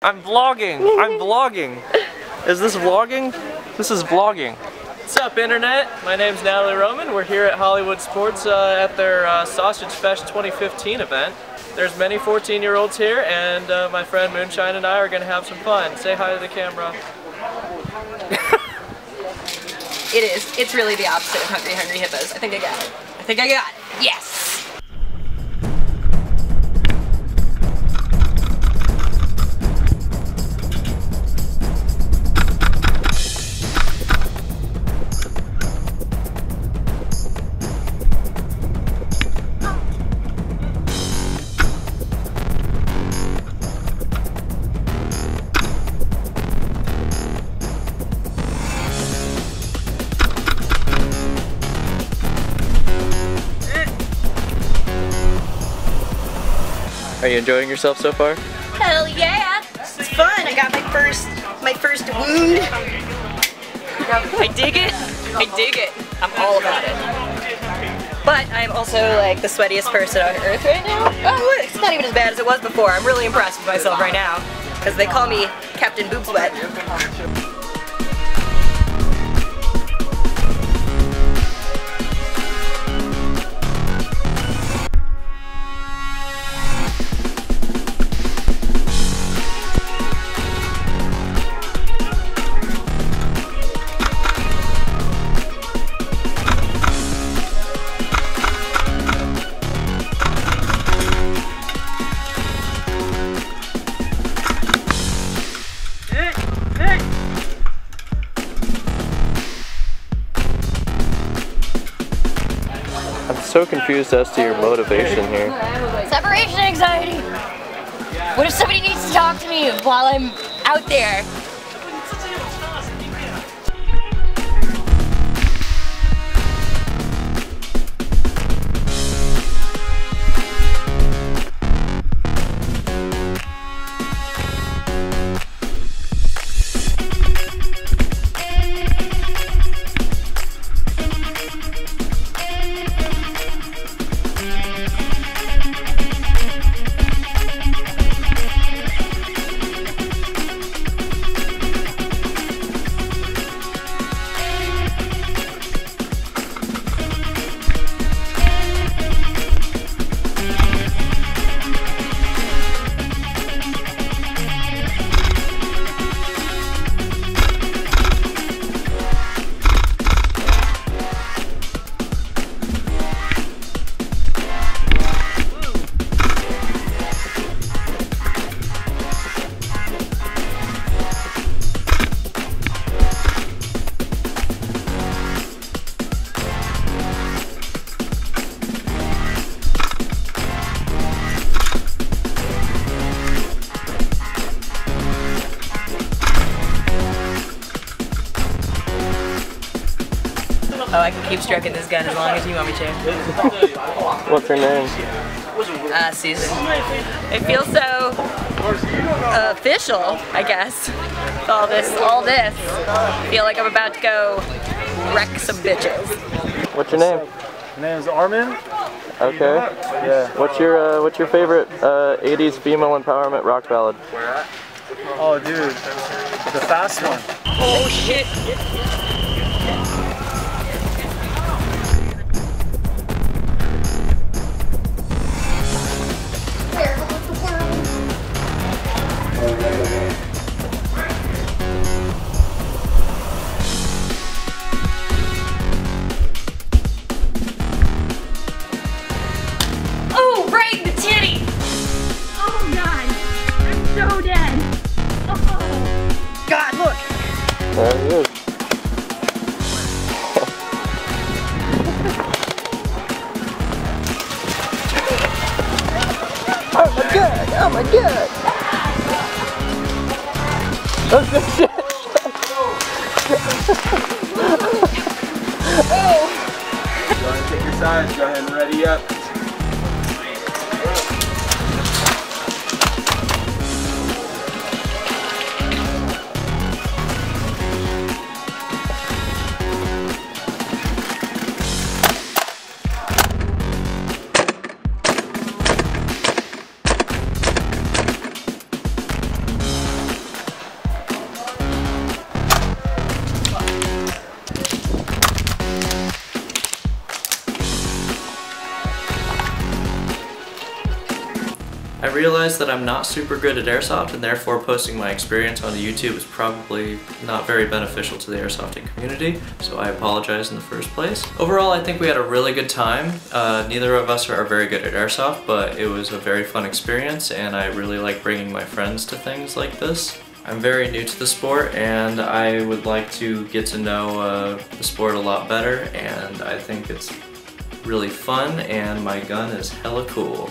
I'm vlogging. I'm vlogging. Is this vlogging? This is vlogging. What's up, internet? My name's Natalie Roman. We're here at Hollywood Sports at their Sausage Fest 2015 event. There's many 14-year-olds here, and my friend Moonshine and I are going to have some fun. Say hi to the camera. It is. It's really the opposite of Hungry Hungry Hippos. I think I got it. I think I got it. Yes! Are you enjoying yourself so far? Hell yeah! It's fun. I got my first wound. I dig it. I dig it. I'm all about it. But I'm also like the sweatiest person on earth right now. Oh, it's not even as bad as it was before. I'm really impressed with myself right now because they call me Captain Boob Sweat. I'm so confused as to your motivation here. Separation anxiety. What if somebody needs to talk to me while I'm out there? Oh, I can keep stroking this gun as long as you want me to. What's her name? Susan. It feels so official, I guess. All this. I feel like I'm about to go wreck some bitches. What's your name? My name's Armin. Okay. Yeah. What's your favorite 80s female empowerment rock ballad? Oh, dude, the fast one. Oh shit! Oh, right in the titty! Oh god, I'm so dead. Oh. God, look! There he is. Oh my god! Oh my god! Oh shit! Oh! Go ahead and take your sides. Go ahead and ready up. realized that I'm not super good at Airsoft, and therefore posting my experience on YouTube is probably not very beneficial to the Airsofting community, so I apologize in the first place. Overall, I think we had a really good time. Neither of us are very good at Airsoft, but it was a very fun experience, and I really like bringing my friends to things like this. I'm very new to the sport, and I would like to get to know the sport a lot better, and I think it's really fun, and my gun is hella cool.